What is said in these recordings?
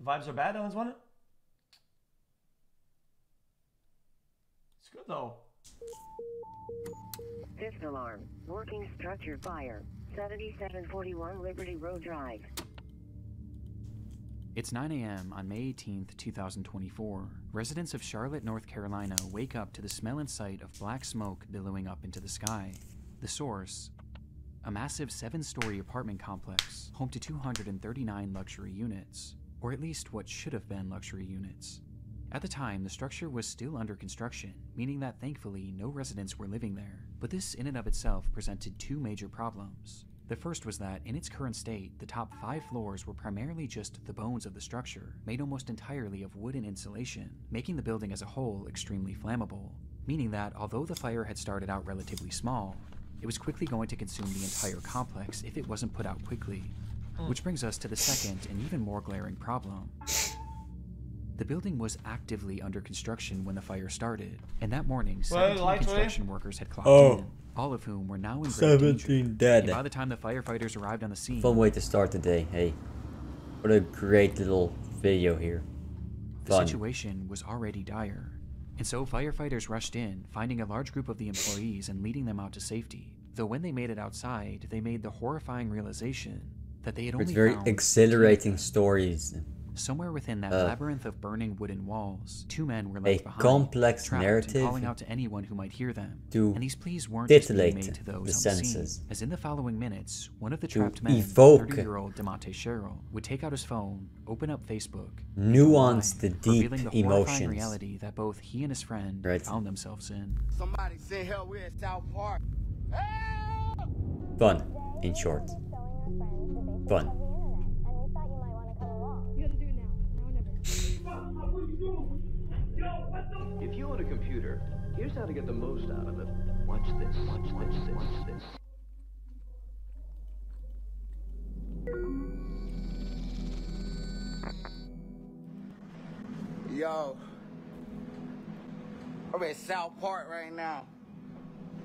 The vibes are bad on this one? It's good though. Fifth alarm. Working structure fire. 7741 Liberty Road Drive. It's 9 a.m. on May 18th, 2024. Residents of Charlotte, North Carolina wake up to the smell and sight of black smoke billowing up into the sky. The source: a massive 7-story apartment complex, home to 239 luxury units, or at least what should have been luxury units. At the time, the structure was still under construction, meaning that thankfully no residents were living there. But this in and of itself presented 2 major problems. The first was that, in its current state, the top 5 floors were primarily just the bones of the structure, made almost entirely of wood and insulation, making the building as a whole extremely flammable, meaning that although the fire had started out relatively small, it was quickly going to consume the entire complex if it wasn't put out quickly. Which brings us to the second and even more glaring problem. The building was actively under construction when the fire started, and that morning 17 construction workers had clocked in, all of whom were now in grave danger. 17 dead. And by the time the firefighters arrived on the scene, Fun way to start the day. Hey, what a great little video here. the situation was already dire. And so firefighters rushed in, finding a large group of the employees and leading them out to safety. Though when they made it outside, they made the horrifying realization that they had only It's very found exhilarating stories. somewhere within that labyrinth of burning wooden walls, 2 men were A left behind, complex trapped narrative and calling out to anyone who might hear them. to And these pleas weren't just being titillate made to those the on the senses. scene, as in the following minutes, one of the To trapped men, evoke 30-year-old DeMonte Sherrill, would take out his phone, open up Facebook, Nuance the live, deep revealing the horrifying emotions. reality that both he and his friend Right. found themselves in. Somebody send help. We're at South Park. Fun, in short. Fun. If you own a computer, here's how to get the most out of it. Watch this, watch this, watch this. Yo, I'm at South Park right now.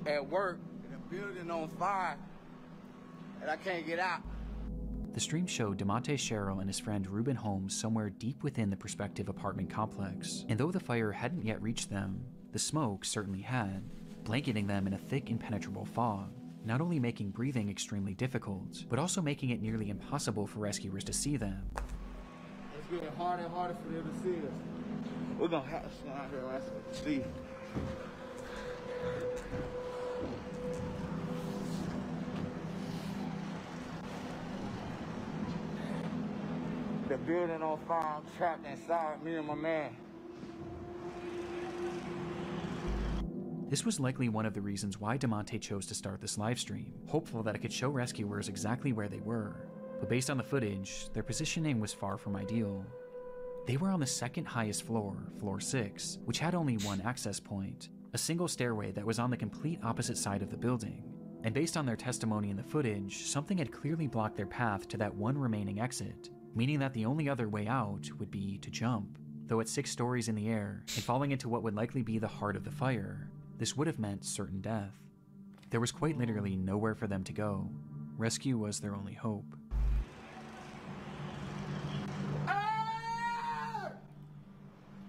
At work, and the building on fire, and I can't get out. The stream showed DeMonte Sherrill and his friend Reuben Holmes somewhere deep within the prospective apartment complex, and though the fire hadn't yet reached them, the smoke certainly had, blanketing them in a thick impenetrable fog, not only making breathing extremely difficult, but also making it nearly impossible for rescuers to see them. It's getting harder and harder for them to see us. We're gonna have to stand out here and see. The building on fire, I'm trapped inside, me and my man. This was likely one of the reasons why DeMonte chose to start this livestream, hopeful that it could show rescuers exactly where they were. But based on the footage, their positioning was far from ideal. They were on the second highest floor, floor 6, which had only one access point, a single stairway that was on the complete opposite side of the building. And based on their testimony in the footage, something had clearly blocked their path to that one remaining exit, meaning that the only other way out would be to jump. Though at 6 stories in the air, and falling into what would likely be the heart of the fire, this would have meant certain death. There was quite literally nowhere for them to go. Rescue was their only hope.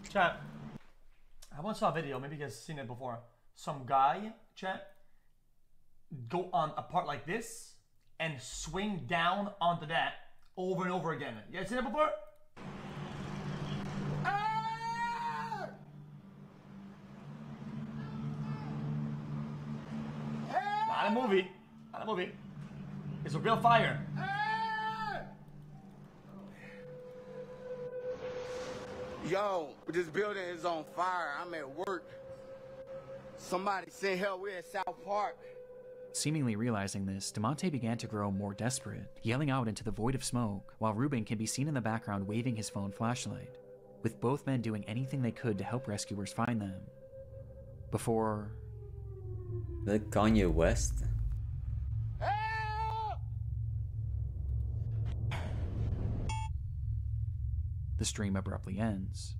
Chat, I once saw a video, maybe you guys have seen it before. Some guy, chat, go on a part like this and swing down onto that over and over again. You guys seen it before? Not a movie. Not a movie. It's a real fire. Yo, this building is on fire. I'm at work. Somebody send help. We're at South Park. Seemingly realizing this, DeMonte began to grow more desperate, yelling out into the void of smoke, while Reuben can be seen in the background waving his phone flashlight, with both men doing anything they could to help rescuers find them. Before... The Kanye West? the stream abruptly ends.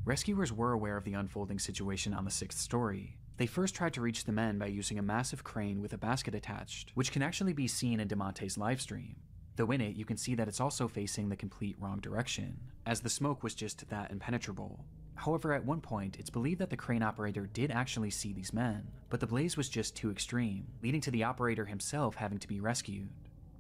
Rescuers were aware of the unfolding situation on the 6th story. They first tried to reach the men by using a massive crane with a basket attached, which can actually be seen in DeMonte's livestream. Though in it, you can see that it's also facing the complete wrong direction, as the smoke was just that impenetrable. However, at one point, it's believed that the crane operator did actually see these men, but the blaze was just too extreme, leading to the operator himself having to be rescued.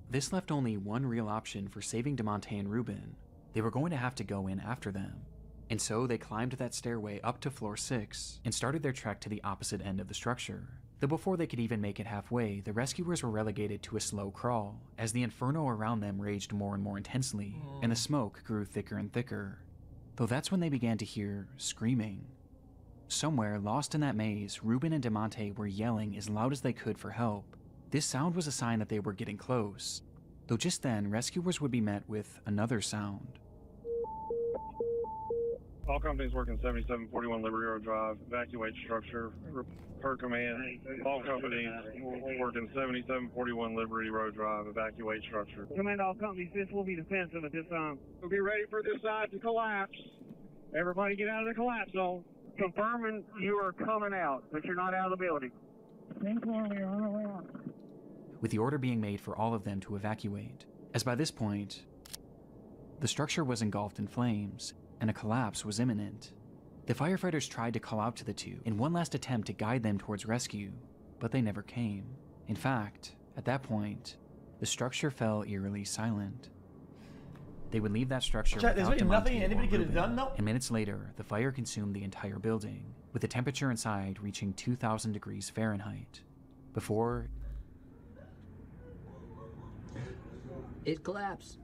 This left only one real option for saving DeMonte and Ruben. They were going to have to go in after them. And so they climbed that stairway up to floor 6 and started their trek to the opposite end of the structure. Though before they could even make it halfway, the rescuers were relegated to a slow crawl, as the inferno around them raged more and more intensely, and the smoke grew thicker and thicker. Though that's when they began to hear screaming. Somewhere lost in that maze, Ruben and DeMonte were yelling as loud as they could for help. This sound was a sign that they were getting close, though just then rescuers would be met with another sound. All companies working 7741 Liberty Road Drive, evacuate structure, per command. All companies working 7741 Liberty Road Drive, evacuate structure. Command all companies, this will be defensive at this time. We'll be ready for this side to collapse. Everybody get out of the collapse zone. Confirming you are coming out, but you're not out of the building. With the order being made for all of them to evacuate, as by this point, the structure was engulfed in flames, and a collapse was imminent. The firefighters tried to call out to the two in one last attempt to guide them towards rescue, but they never came. In fact, at that point, the structure fell eerily silent. They would leave that structure Chat, without there's nothing DeMonte anybody or could have Ruben, done, though? and minutes later, the fire consumed the entire building, with the temperature inside reaching 2,000 degrees Fahrenheit. Before it collapsed.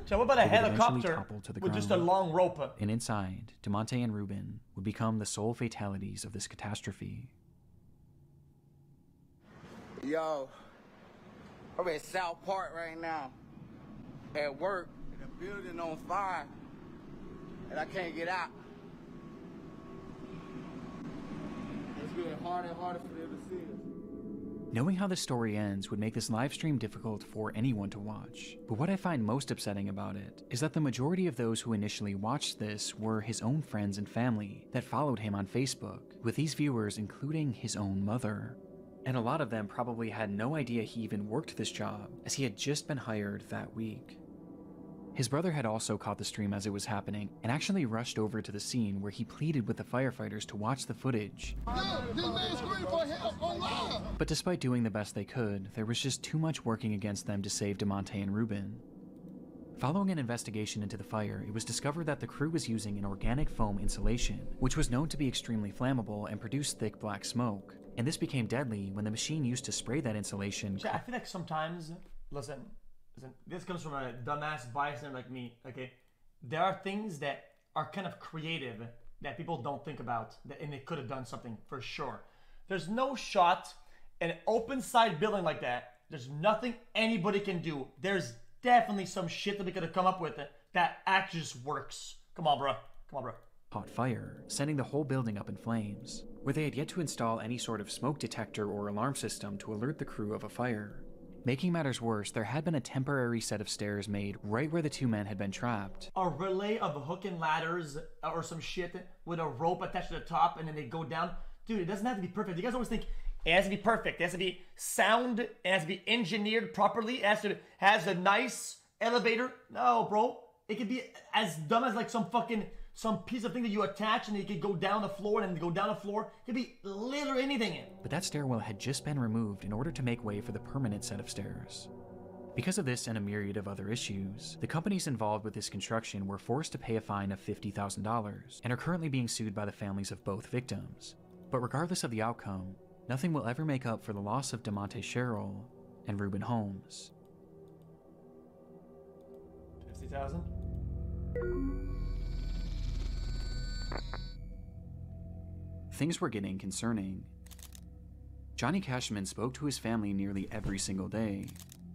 So what about a It would eventually helicopter topple to the with just a ground. long rope? And inside, DeMonte and Ruben would become the sole fatalities of this catastrophe. Yo, I'm at South Park right now. At work, and the building on fire, and I can't get out. It's getting harder and harder for them to see us. Knowing how the story ends would make this live stream difficult for anyone to watch, but what I find most upsetting about it is that the majority of those who initially watched this were his own friends and family that followed him on Facebook, with these viewers including his own mother. And a lot of them probably had no idea he even worked this job, as he had just been hired that week. His brother had also caught the stream as it was happening and actually rushed over to the scene where he pleaded with the firefighters to watch the footage. But despite doing the best they could, there was just too much working against them to save DeMonte and Ruben. Following an investigation into the fire, it was discovered that the crew was using an organic foam insulation, which was known to be extremely flammable and produce thick black smoke. And this became deadly when the machine used to spray that insulation. I feel like sometimes, listen, this comes from a dumbass bystander like me, okay? There are things that are kind of creative that people don't think about, and they could have done something for sure. There's no shot in an open side building like that. There's nothing anybody can do. There's definitely some shit that we could have come up with that actually just works. Come on, bro. Come on, bro. Caught fire, sending the whole building up in flames, where they had yet to install any sort of smoke detector or alarm system to alert the crew of a fire. Making matters worse, there had been a temporary set of stairs made right where the two men had been trapped. A relay of hook and ladders or some shit with a rope attached to the top and then they go down. Dude, it doesn't have to be perfect. You guys always think it has to be perfect. It has to be sound. It has to be engineered properly. It has a nice elevator. No, bro. It could be as dumb as like some piece of thing that you attach and it could go down the floor and then go down the floor. It could be literally anything. But that stairwell had just been removed in order to make way for the permanent set of stairs. Because of this and a myriad of other issues, the companies involved with this construction were forced to pay a fine of $50,000 and are currently being sued by the families of both victims. But regardless of the outcome, nothing will ever make up for the loss of DeMonte Sherrill and Ruben Holmes. 50,000? Things were getting concerning. Johnny Cashman spoke to his family nearly every single day,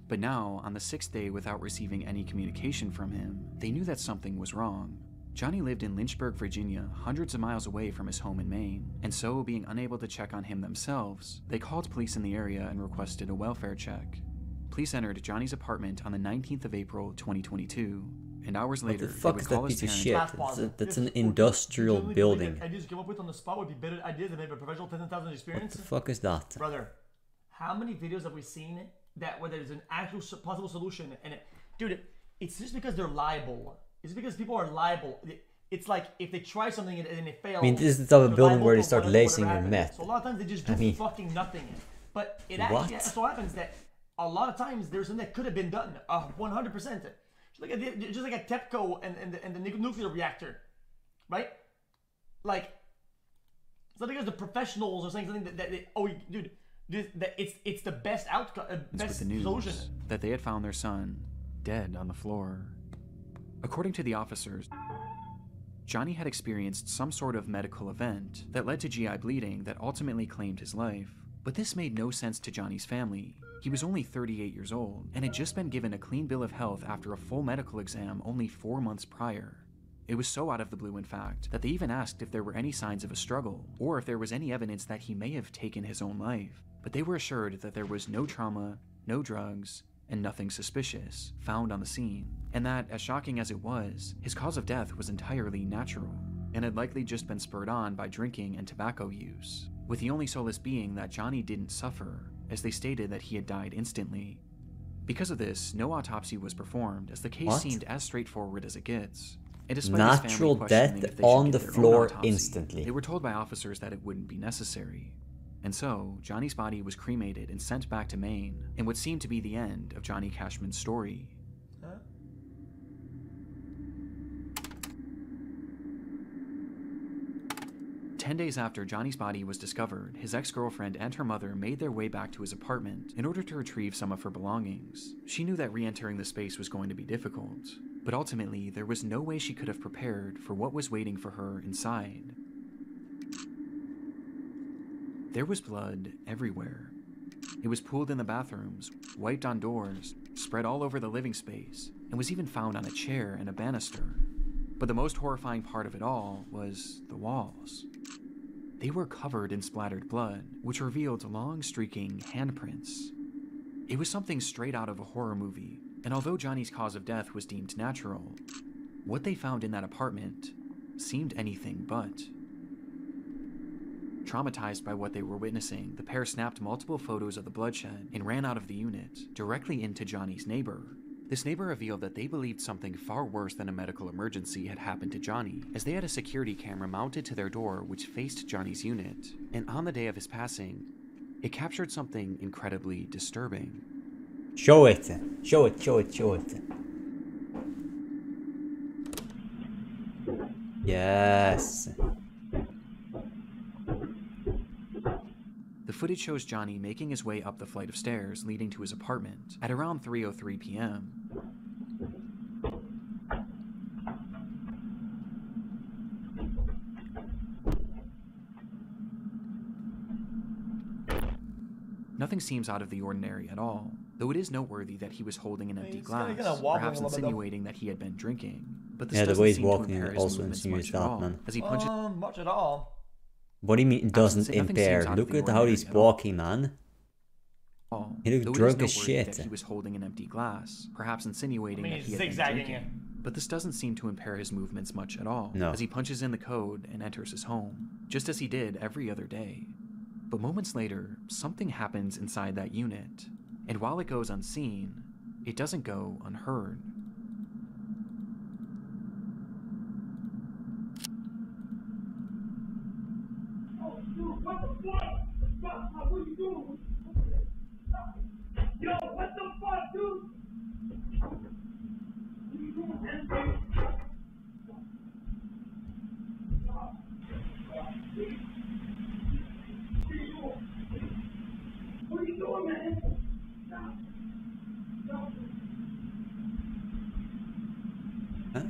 but now, on the 6th day without receiving any communication from him, they knew that something was wrong. Johnny lived in Lynchburg, Virginia, hundreds of miles away from his home in Maine, and so, being unable to check on him themselves, they called police in the area and requested a welfare check. Police entered Johnny's apartment on the 19th of April, 2022, and hours later, What the fuck they is would call that his piece of parents. shit? That's an industrial building. Ideas you came up with on the spot would be better ideas than maybe a professional 10,000 experience. What the fuck is that? Brother, how many videos have we seen that where there's an actual possible solution, and dude, it's just because they're liable. It's because people are liable. It's like if they try something and it fails. I mean, this is the type of building where they start whatever lacing your happens. meth. So a lot of times they just do fucking nothing. But it actually so happens that a lot of times there's something that could have been done 100%. Just like a TEPCO and the nuclear reactor, right? Like, it's not because the professionals are saying something that dude, it's the best outcome, best with the news solution. That they had found their son dead on the floor. According to the officers, Johnny had experienced some sort of medical event that led to GI bleeding that ultimately claimed his life. But this made no sense to Johnny's family. He was only 38 years old and had just been given a clean bill of health after a full medical exam only 4 months prior. It was so out of the blue, in fact, that they even asked if there were any signs of a struggle or if there was any evidence that he may have taken his own life. But they were assured that there was no trauma, no drugs, and nothing suspicious found on the scene, and that, as shocking as it was, his cause of death was entirely natural, and had likely just been spurred on by drinking and tobacco use, with the only solace being that Johnny didn't suffer, as they stated that he had died instantly. Because of this, no autopsy was performed, as the case seemed as straightforward as it gets. And despite Natural his family death questioning if they on should the get their own floor autopsy, instantly. They were told by officers that it wouldn't be necessary. And so, Johnny's body was cremated and sent back to Maine, in what seemed to be the end of Johnny Cashman's story. Huh? 10 days after Johnny's body was discovered, his ex-girlfriend and her mother made their way back to his apartment in order to retrieve some of her belongings. She knew that re-entering the space was going to be difficult, but ultimately there was no way she could have prepared for what was waiting for her inside. There was blood everywhere. It was pooled in the bathrooms, wiped on doors, spread all over the living space, and was even found on a chair and a banister. But the most horrifying part of it all was the walls. They were covered in splattered blood, which revealed long streaking handprints. It was something straight out of a horror movie, and although Johnny's cause of death was deemed natural, what they found in that apartment seemed anything but. Traumatized by what they were witnessing, the pair snapped multiple photos of the bloodshed and ran out of the unit, directly into Johnny's neighbor. This neighbor revealed that they believed something far worse than a medical emergency had happened to Johnny, as they had a security camera mounted to their door which faced Johnny's unit, and on the day of his passing, it captured something incredibly disturbing. Show it. Show it, show it, show it. Yes. The footage shows Johnny making his way up the flight of stairs leading to his apartment at around 3:03 p.m. Nothing seems out of the ordinary at all, though it is noteworthy that he was holding an empty glass, perhaps insinuating that he had been drinking. But this doesn't the way he's seem to walking impair his also movements insinuates much at that, all, man. as he punches Much at all. What do you mean it doesn't say nothing impair? seems out of Look the at how he's ordinary at all. walking, man. He looked Though it is drunk as noteworthy shit. that he was holding an empty glass, perhaps insinuating I mean, that he he's had been zigzagging drinking. But this doesn't seem to impair his movements much at all, No. as he punches in the code and enters his home, just as he did every other day. But moments later, something happens inside that unit, and while it goes unseen, it doesn't go unheard. Yo, what the fuck, dude? What are you doing, man? Huh?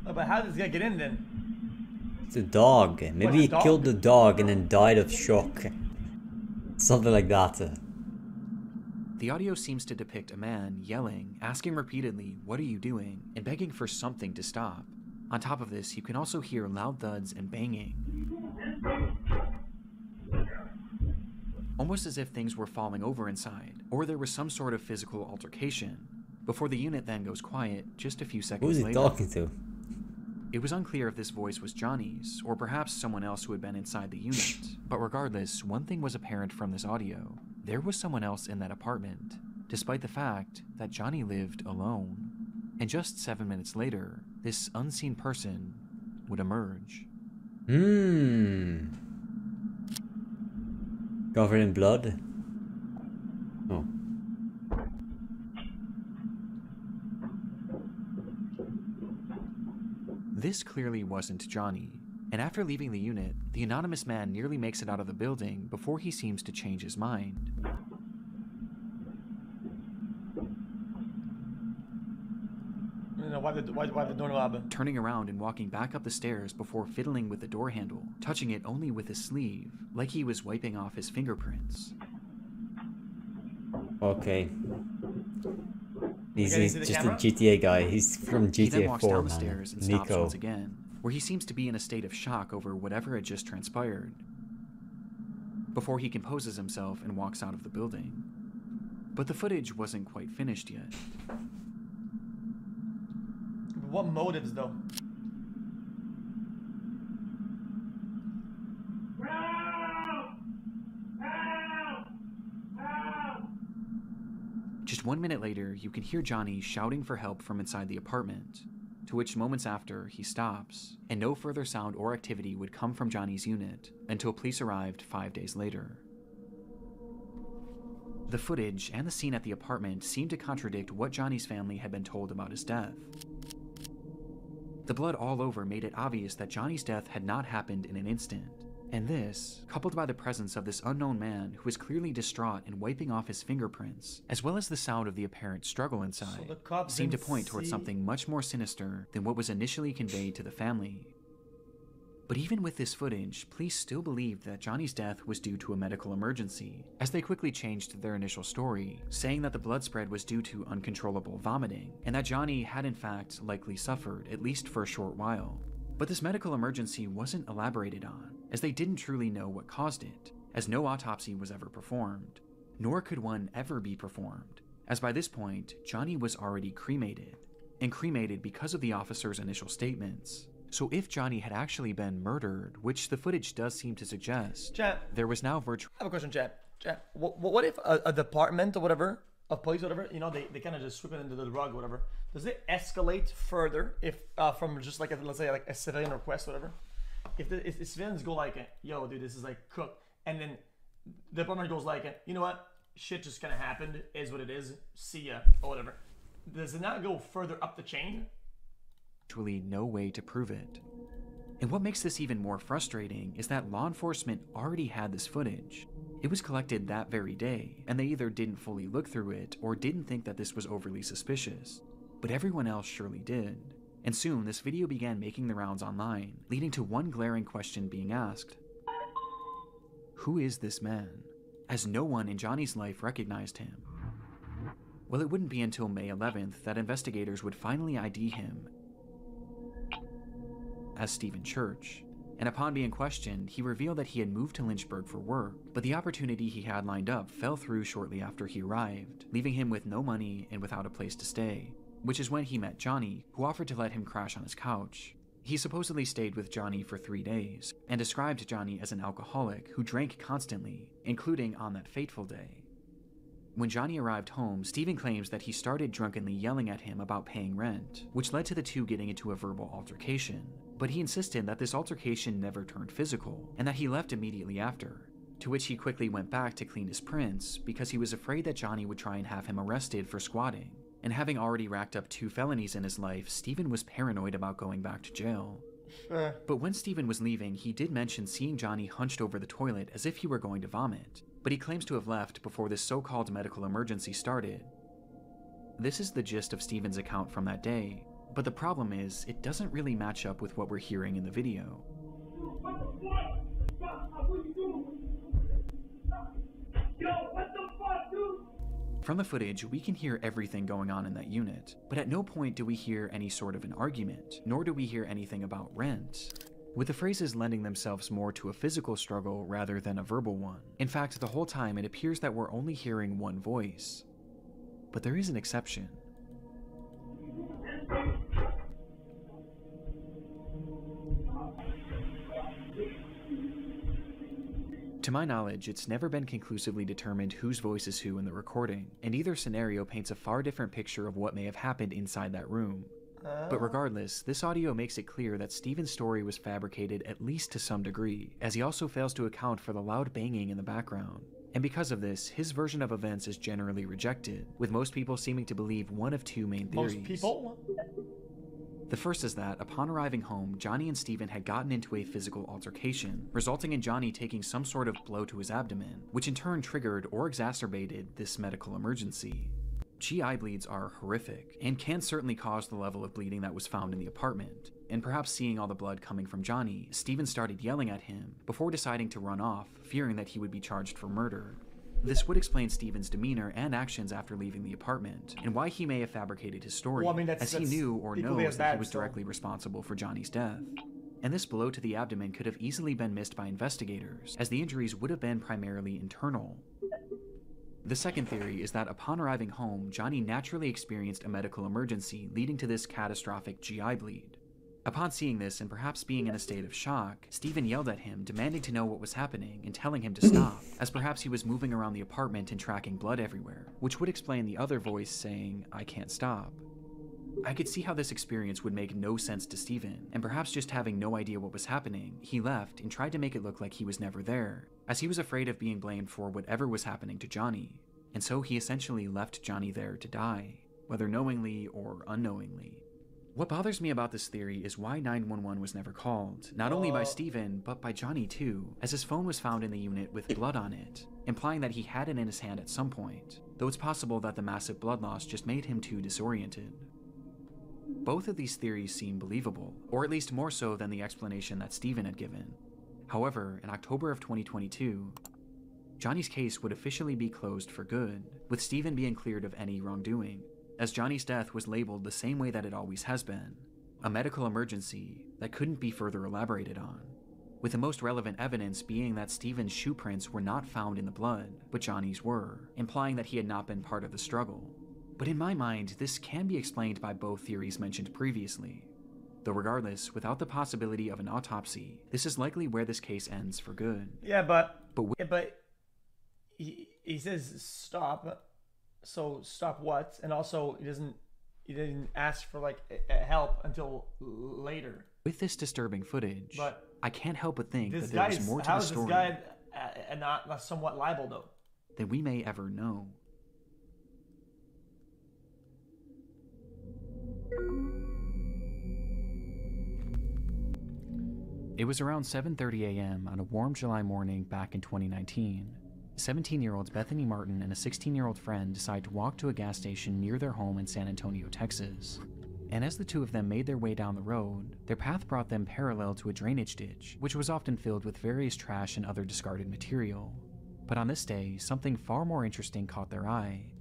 Oh, but how does this guy get in then? It's a dog. Maybe he dog? killed the dog and then died of shock. Something like that. The audio seems to depict a man yelling, asking repeatedly, "What are you doing?" and begging for something to stop. On top of this, you can also hear loud thuds and banging, almost as if things were falling over inside, or there was some sort of physical altercation, before the unit then goes quiet just a few seconds Who's he later. talking to? It was unclear if this voice was Johnny's, or perhaps someone else who had been inside the unit. But regardless, one thing was apparent from this audio. There was someone else in that apartment, despite the fact that Johnny lived alone. And just 7 minutes later, this unseen person would emerge. Covered in blood? Oh. This clearly wasn't Johnny, and after leaving the unit, the anonymous man nearly makes it out of the building before he seems to change his mind. Why the doorknob? Turning around and walking back up the stairs before fiddling with the door handle, touching it only with his sleeve, like he was wiping off his fingerprints. Okay. He's just camera? a GTA guy. He's from He then GTA walks 4, down the man. stairs and stops Nico. once again, where he seems to be in a state of shock over whatever had just transpired, before he composes himself and walks out of the building. But the footage wasn't quite finished yet. What motives, though? Just 1 minute later, you can hear Johnny shouting for help from inside the apartment, to which moments after, he stops, and no further sound or activity would come from Johnny's unit until police arrived 5 days later. The footage and the scene at the apartment seemed to contradict what Johnny's family had been told about his death. The blood all over made it obvious that Johnny's death had not happened in an instant. And this, coupled by the presence of this unknown man who was clearly distraught and wiping off his fingerprints, as well as the sound of the apparent struggle inside, seemed to point towards something much more sinister than what was initially conveyed to the family. But even with this footage, police still believed that Johnny's death was due to a medical emergency, as they quickly changed their initial story, saying that the blood spread was due to uncontrollable vomiting, and that Johnny had in fact likely suffered, at least for a short while. But this medical emergency wasn't elaborated on, as they didn't truly know what caused it, as no autopsy was ever performed, nor could one ever be performed, as by this point, Johnny was already cremated, and cremated because of the officer's initial statements. So if Johnny had actually been murdered, which the footage does seem to suggest, Chat. there was now virtual... I have a question, chat. What if a department or whatever, of police or whatever, you know, they kind of just sweep it into the rug or whatever. Does it escalate further if from just like, let's say, like a civilian request or whatever? If civilians go like, yo, dude, this is like cooked, and then the department goes like, you know what, shit just kind of happened, is what it is, see ya, or whatever. Does it not go further up the chain? Actually no way to prove it. And what makes this even more frustrating is that law enforcement already had this footage. It was collected that very day, and they either didn't fully look through it or didn't think that this was overly suspicious. But everyone else surely did. And soon this video began making the rounds online, leading to one glaring question being asked. Who is this man? As no one in Johnny's life recognized him. Well, it wouldn't be until May 11th that investigators would finally ID him as Stephen Church, and upon being questioned, he revealed that he had moved to Lynchburg for work, but the opportunity he had lined up fell through shortly after he arrived, leaving him with no money and without a place to stay, which is when he met Johnny, who offered to let him crash on his couch. He supposedly stayed with Johnny for 3 days, and described Johnny as an alcoholic who drank constantly, including on that fateful day. When Johnny arrived home, Stephen claims that he started drunkenly yelling at him about paying rent, which led to the two getting into a verbal altercation. But he insisted that this altercation never turned physical, and that he left immediately after, to which he quickly went back to clean his prints because he was afraid that Johnny would try and have him arrested for squatting. And having already racked up 2 felonies in his life, Stephen was paranoid about going back to jail. But when Stephen was leaving, he did mention seeing Johnny hunched over the toilet as if he were going to vomit, but he claims to have left before this so-called medical emergency started. This is the gist of Stephen's account from that day, but the problem is, it doesn't really match up with what we're hearing in the video. What the fuck? What are you doing? Yo, what the fuck, dude? From the footage, we can hear everything going on in that unit, but at no point do we hear any sort of an argument, nor do we hear anything about rent, with the phrases lending themselves more to a physical struggle rather than a verbal one. In fact, the whole time it appears that we're only hearing one voice. But there is an exception. to my knowledge, it's never been conclusively determined whose voice is who in the recording, and either scenario paints a far different picture of what may have happened inside that room. But regardless, this audio makes it clear that Steven's story was fabricated at least to some degree, as he also fails to account for the loud banging in the background. And because of this, his version of events is generally rejected, with most people seeming to believe one of two main theories. Most people? The first is that, upon arriving home, Johnny and Steven had gotten into a physical altercation, resulting in Johnny taking some sort of blow to his abdomen, which in turn triggered or exacerbated this medical emergency. GI bleeds are horrific, and can certainly cause the level of bleeding that was found in the apartment, and perhaps seeing all the blood coming from Johnny, Steven started yelling at him, before deciding to run off, fearing that he would be charged for murder. This would explain Steven's demeanor and actions after leaving the apartment, and why he may have fabricated his story, Well, I mean, as he knew or equally knows as that he bad, was so- directly responsible for Johnny's death. And this blow to the abdomen could have easily been missed by investigators, as the injuries would have been primarily internal. The second theory is that upon arriving home, Johnny naturally experienced a medical emergency leading to this catastrophic GI bleed. Upon seeing this and perhaps being in a state of shock, Steven yelled at him, demanding to know what was happening and telling him to stop, as perhaps he was moving around the apartment and tracking blood everywhere, which would explain the other voice saying, "I can't stop." I could see how this experience would make no sense to Steven, and perhaps just having no idea what was happening, he left and tried to make it look like he was never there, as he was afraid of being blamed for whatever was happening to Johnny, and so he essentially left Johnny there to die, whether knowingly or unknowingly. What bothers me about this theory is why 911 was never called, not only by Steven, but by Johnny too, as his phone was found in the unit with blood on it, implying that he had it in his hand at some point, though it's possible that the massive blood loss just made him too disoriented. Both of these theories seem believable, or at least more so than the explanation that Steven had given. However, in October of 2022, Johnny's case would officially be closed for good, with Steven being cleared of any wrongdoing, as Johnny's death was labeled the same way that it always has been, a medical emergency that couldn't be further elaborated on, with the most relevant evidence being that Steven's shoe prints were not found in the blood, but Johnny's were, implying that he had not been part of the struggle. But in my mind, this can be explained by both theories mentioned previously. Though regardless, without the possibility of an autopsy, this is likely where this case ends for good. Yeah, but he says stop. So stop what? And also he didn't ask for like help until later. With this disturbing footage, But I can't help but think This that there guy is is more to how the is this story guy not somewhat liable though? than we may ever know. It was around 7:30 a.m. on a warm July morning back in 2019. 17-year-olds Bethany Martin and a 16-year-old friend decide to walk to a gas station near their home in San Antonio, Texas. And as the two of them made their way down the road, their path brought them parallel to a drainage ditch, which was often filled with various trash and other discarded material. But on this day, something far more interesting caught their eye.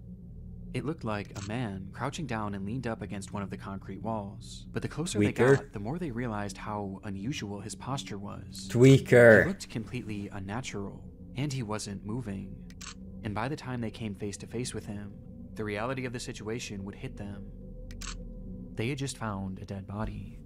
It looked like a man crouching down and leaned up against one of the concrete walls. But the closer they got, the more they realized how unusual his posture was. Tweaker. He looked completely unnatural, and he wasn't moving. And by the time they came face to face with him, the reality of the situation would hit them. They had just found a dead body.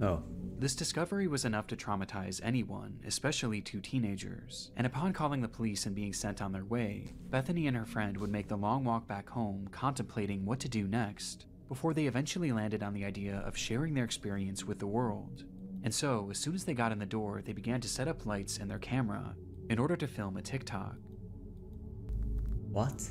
Oh. This discovery was enough to traumatize anyone, especially two teenagers, and upon calling the police and being sent on their way, Bethany and her friend would make the long walk back home contemplating what to do next, before they eventually landed on the idea of sharing their experience with the world. And so, as soon as they got in the door, they began to set up lights and their camera in order to film a TikTok. What?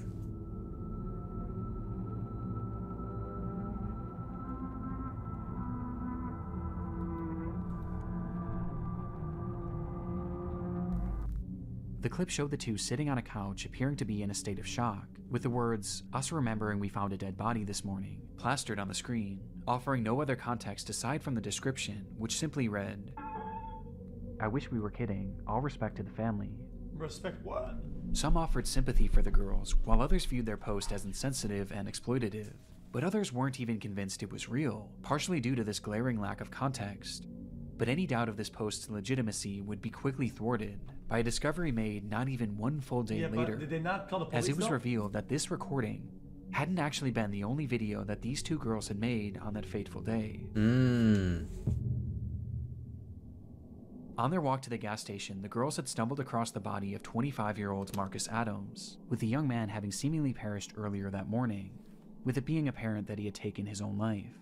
The clip showed the two sitting on a couch appearing to be in a state of shock, with the words, "Us remembering we found a dead body this morning," plastered on the screen, offering no other context aside from the description, which simply read, "I wish we were kidding, all respect to the family." Respect what? Some offered sympathy for the girls, while others viewed their post as insensitive and exploitative. But others weren't even convinced it was real, partially due to this glaring lack of context. But any doubt of this post's legitimacy would be quickly thwarted by a discovery made not even one full day later, but did they not call the police, as it was though? revealed that this recording hadn't actually been the only video that these two girls had made on that fateful day. On their walk to the gas station, the girls had stumbled across the body of 25-year-old Marcus Adams, with the young man having seemingly perished earlier that morning, with it being apparent that he had taken his own life.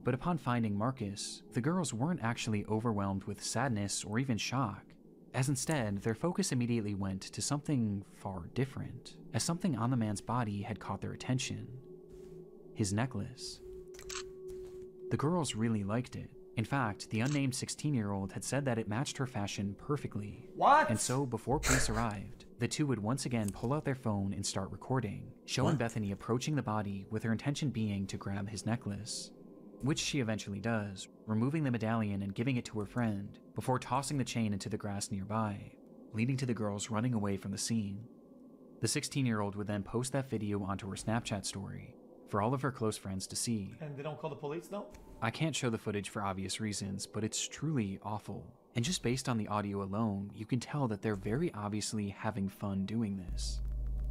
But upon finding Marcus, the girls weren't actually overwhelmed with sadness or even shock, as instead their focus immediately went to something far different, as something on the man's body had caught their attention. His necklace. The girls really liked it. In fact, the unnamed 16-year-old had said that it matched her fashion perfectly. What? And so, before police arrived, the two would once again pull out their phone and start recording, showing Bethany approaching the body with her intention being to grab his necklace. Which she eventually does, removing the medallion and giving it to her friend, before tossing the chain into the grass nearby, leading to the girls running away from the scene. The 16-year-old would then post that video onto her Snapchat story, for all of her close friends to see. And they don't call the police, though? I can't show the footage for obvious reasons, but it's truly awful. And just based on the audio alone, you can tell that they're very obviously having fun doing this.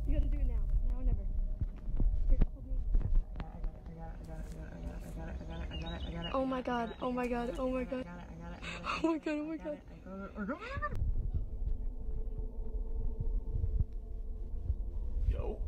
You gotta do it now. Now or never. Here, hold me. I got it. Oh my god. Oh my god. Oh my god. Oh my god. Oh my god. Yo.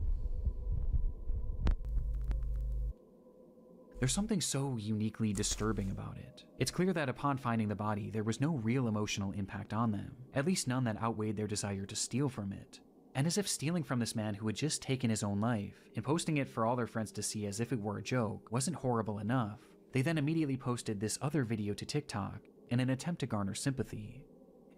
There's something so uniquely disturbing about it. It's clear that upon finding the body, there was no real emotional impact on them, at least none that outweighed their desire to steal from it. And as if stealing from this man who had just taken his own life, and posting it for all their friends to see as if it were a joke, wasn't horrible enough, they then immediately posted this other video to TikTok in an attempt to garner sympathy.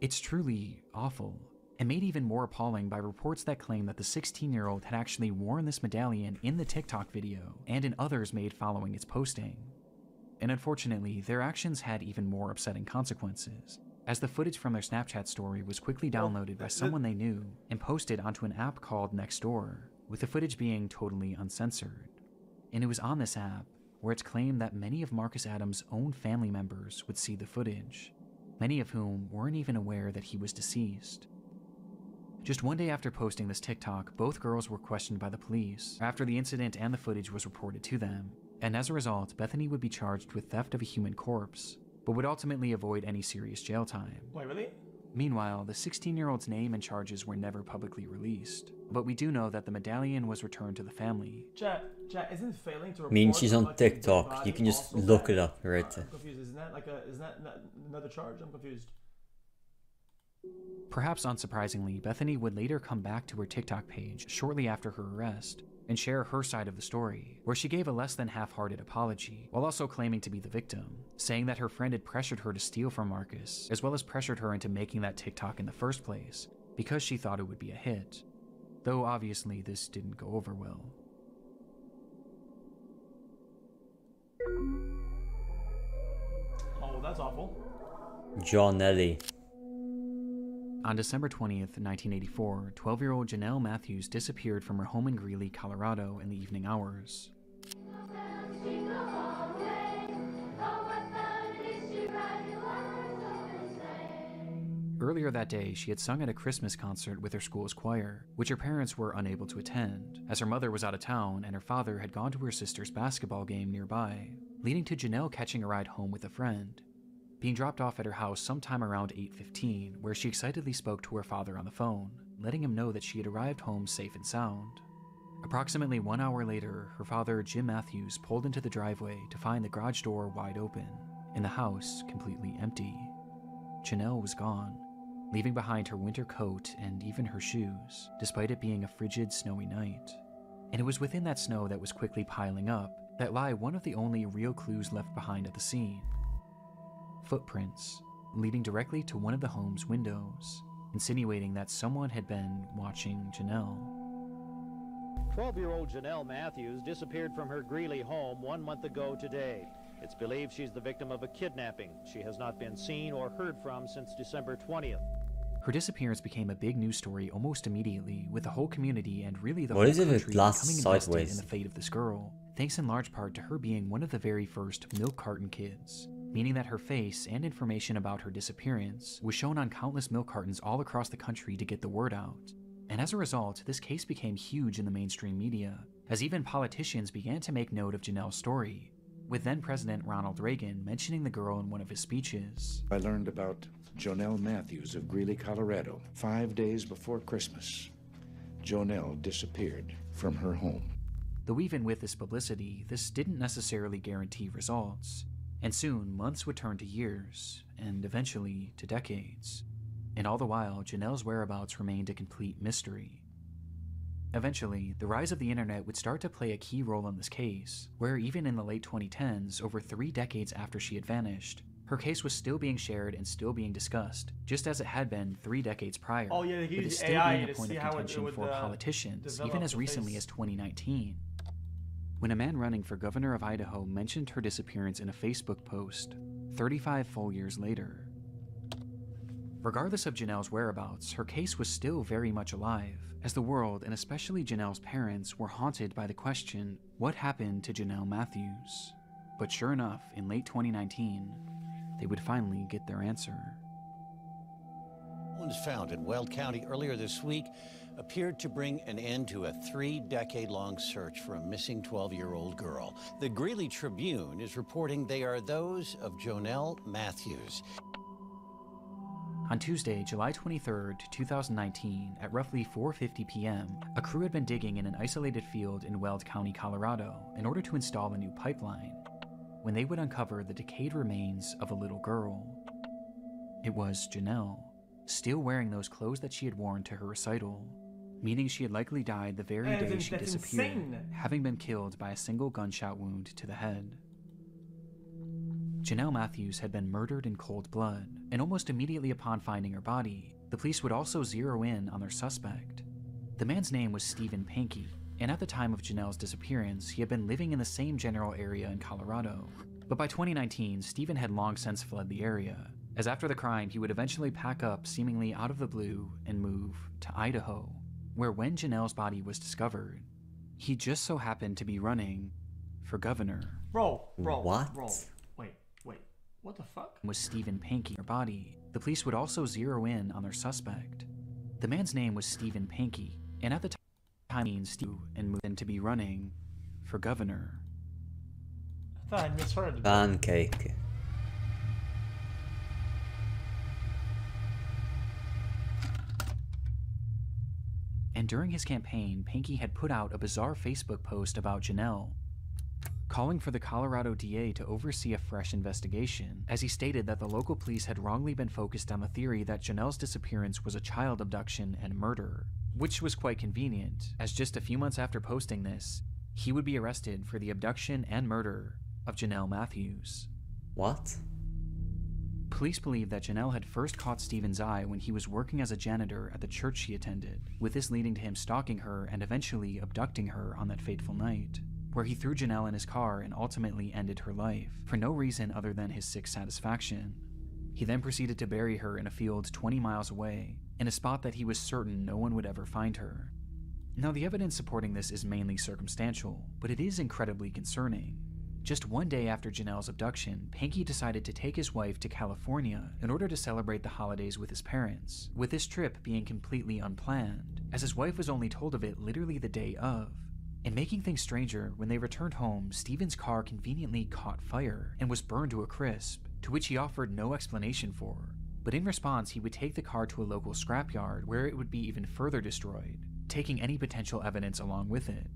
It's truly awful, and made even more appalling by reports that claim that the 16-year-old had actually worn this medallion in the TikTok video, and in others made following its posting. And unfortunately, their actions had even more upsetting consequences, as the footage from their Snapchat story was quickly downloaded by someone they knew and posted onto an app called Nextdoor, with the footage being totally uncensored. And it was on this app where it's claimed that many of Marcus Adams' own family members would see the footage, many of whom weren't even aware that he was deceased. Just one day after posting this TikTok, both girls were questioned by the police after the incident and the footage was reported to them, and as a result, Bethany would be charged with theft of a human corpse, but would ultimately avoid any serious jail time. Wait, really? Meanwhile, the 16-year-old's name and charges were never publicly released, but we do know that the medallion was returned to the family. Chat, isn't failing to report... Means she's on TikTok. You can just look it up right there. I'm confused. Isn't that another charge? I'm confused. Perhaps unsurprisingly, Bethany would later come back to her TikTok page shortly after her arrest and share her side of the story, where she gave a less than half-hearted apology, while also claiming to be the victim, saying that her friend had pressured her to steal from Marcus, as well as pressured her into making that TikTok in the first place, because she thought it would be a hit. Though obviously this didn't go over well. Oh, that's awful. John Ellie. On December 20th, 1984, 12-year-old Janelle Matthews disappeared from her home in Greeley, Colorado in the evening hours. Earlier that day, she had sung at a Christmas concert with her school's choir, which her parents were unable to attend, as her mother was out of town and her father had gone to her sister's basketball game nearby, leading to Janelle catching a ride home with a friend, being dropped off at her house sometime around 8:15, where she excitedly spoke to her father on the phone, letting him know that she had arrived home safe and sound. Approximately 1 hour later, her father, Jim Matthews, pulled into the driveway to find the garage door wide open, and the house completely empty. Janelle was gone, leaving behind her winter coat and even her shoes, despite it being a frigid, snowy night. And it was within that snow that was quickly piling up that lie one of the only real clues left behind at the scene. Footprints, leading directly to one of the home's windows, insinuating that someone had been watching Janelle. 12-year-old Janelle Matthews disappeared from her Greeley home 1 month ago today. It's believed she's the victim of a kidnapping. She has not been seen or heard from since December 20th. Her disappearance became a big news story almost immediately, with the whole community and really the What whole is it with country glass becoming invested sideways? in the fate of this girl, thanks in large part to her being one of the very first milk carton kids, meaning that her face and information about her disappearance was shown on countless milk cartons all across the country to get the word out. And as a result, this case became huge in the mainstream media, as even politicians began to make note of Janelle's story, with then-President Ronald Reagan mentioning the girl in one of his speeches. I learned about Jonelle Matthews of Greeley, Colorado, 5 days before Christmas. Jonelle disappeared from her home. Though even with this publicity, this didn't necessarily guarantee results, and soon months would turn to years, and eventually to decades. And all the while, Jonelle's whereabouts remained a complete mystery. Eventually, the rise of the internet would start to play a key role in this case, where even in the late 2010s, over 3 decades after she had vanished, her case was still being shared and still being discussed, just as it had been 3 decades prior. Oh yeah, they with it use still AI being a to point see of how it contention would for politicians, develop even as the recently face. as 2019. When a man running for governor of Idaho mentioned her disappearance in a Facebook post, 35 full years later. Regardless of Jonelle's whereabouts, her case was still very much alive, as the world, and especially Jonelle's parents, were haunted by the question, what happened to Jonelle Matthews? But sure enough, in late 2019, they would finally get their answer. Bones found in Weld County earlier this week appeared to bring an end to a 3-decade-long search for a missing 12-year-old girl. The Greeley Tribune is reporting they are those of Jonelle Matthews. On Tuesday, July 23, 2019, at roughly 4:50 p.m., a crew had been digging in an isolated field in Weld County, Colorado, in order to install a new pipeline, when they would uncover the decayed remains of a little girl. It was Jonelle, still wearing those clothes that she had worn to her recital, meaning she had likely died the very day she disappeared, having been killed by a single gunshot wound to the head. Jonelle Matthews had been murdered in cold blood, and almost immediately upon finding her body, the police would also zero in on their suspect. The man's name was Stephen Pankey, and at the time of Jonelle's disappearance, he had been living in the same general area in Colorado. But by 2019, Stephen had long since fled the area, as after the crime, he would eventually pack up seemingly out of the blue and move to Idaho, where when Jonelle's body was discovered, he just so happened to be running for governor. Bro. What? Bro. Wait. What the fuck? Was Stephen Pankey her body. The police would also zero in on their suspect. The man's name was Stephen Pankey, and at the time, Steve and moved in to be running for governor. I thought I misheard. Pancake. And during his campaign, Pankey had put out a bizarre Facebook post about Jonelle, calling for the Colorado DA to oversee a fresh investigation, as he stated that the local police had wrongly been focused on the theory that Jonelle's disappearance was a child abduction and murder, which was quite convenient, as just a few months after posting this, he would be arrested for the abduction and murder of Jonelle Matthews. What? Police believe that Jonelle had first caught Stephen's eye when he was working as a janitor at the church she attended, with this leading to him stalking her and eventually abducting her on that fateful night, where he threw Jonelle in his car and ultimately ended her life, for no reason other than his sick satisfaction. He then proceeded to bury her in a field 20 miles away, in a spot that he was certain no one would ever find her. Now, the evidence supporting this is mainly circumstantial, but it is incredibly concerning. Just one day after Jonelle's abduction, Pankey decided to take his wife to California in order to celebrate the holidays with his parents, with this trip being completely unplanned, as his wife was only told of it literally the day of. And making things stranger, when they returned home, Stephen's car conveniently caught fire and was burned to a crisp, to which he offered no explanation for. But in response, he would take the car to a local scrapyard where it would be even further destroyed, taking any potential evidence along with it.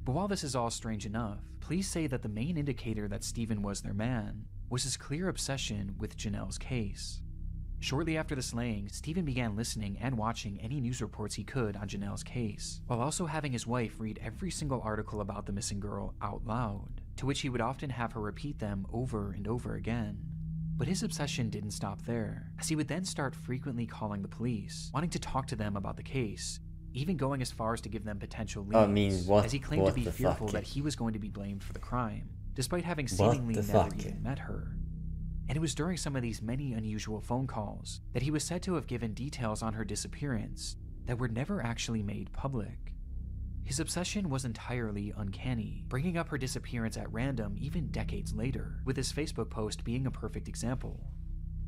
But while this is all strange enough, police say that the main indicator that Stephen was their man was his clear obsession with Jonelle's case. Shortly after the slaying, Stephen began listening and watching any news reports he could on Jonelle's case, while also having his wife read every single article about the missing girl out loud, to which he would often have her repeat them over and over again. But his obsession didn't stop there, as he would then start frequently calling the police, wanting to talk to them about the case, even going as far as to give them potential leads, as he claimed to be fearful that he was going to be blamed for the crime, despite having seemingly never even met her. And it was during some of these many unusual phone calls that he was said to have given details on her disappearance that were never actually made public. His obsession was entirely uncanny, bringing up her disappearance at random even decades later, with his Facebook post being a perfect example.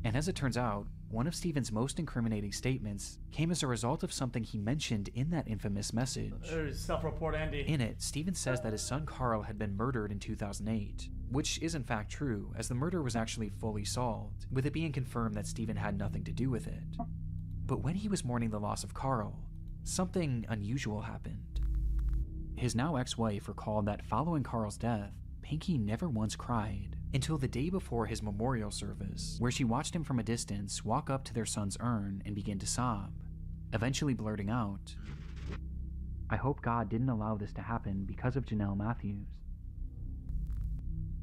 And as it turns out, one of Stephen's most incriminating statements came as a result of something he mentioned in that infamous message. Self-report, Andy. In it, Stephen says that his son Carl had been murdered in 2008, which is in fact true, as the murder was actually fully solved, with it being confirmed that Stephen had nothing to do with it. But when he was mourning the loss of Carl, something unusual happened. His now ex-wife recalled that following Carl's death, Pinky never once cried, until the day before his memorial service, where she watched him from a distance walk up to their son's urn and begin to sob, eventually blurting out, "I hope God didn't allow this to happen because of Janelle Matthews."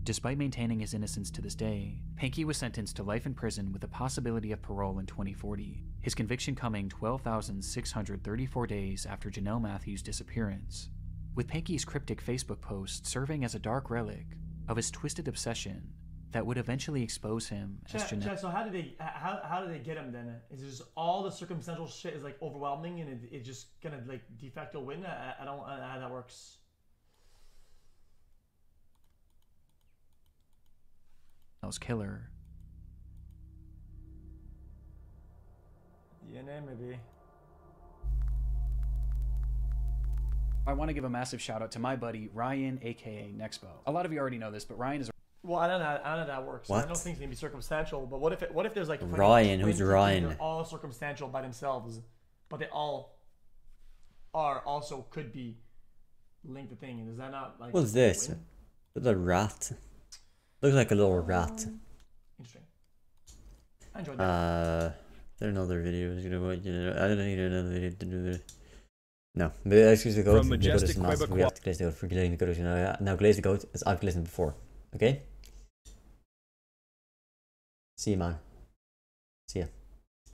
Despite maintaining his innocence to this day, Pinky was sentenced to life in prison with the possibility of parole in 2040, his conviction coming 12,634 days after Janelle Matthews' disappearance, with Pinky's cryptic Facebook post serving as a dark relic of his twisted obsession that would eventually expose him as Janelle. So how did they get him then? Is it just all the circumstantial shit is like overwhelming and it's just gonna like de facto win? I don't know how that works. Killer. DNA maybe. I want to give a massive shout out to my buddy Ryan, aka Nexpo. A lot of you already know this, but Ryan is. Well, I don't know how that works. What? I know things can be circumstantial, but what if there's like Ryan? Who's Ryan? They're all circumstantial by themselves, but they all are also could be linked to thing. Is that not like? What's this? It's a rat. Looks like a little rat. Interesting. I enjoyed that. There are another videos. You know what? I don't need another video to do this. No, but excuse the goat. The goat is massive. We have to glaze the goat for glazing the goat. You know, now glaze the goat as I've glazed him before. Okay. See you, man. See ya.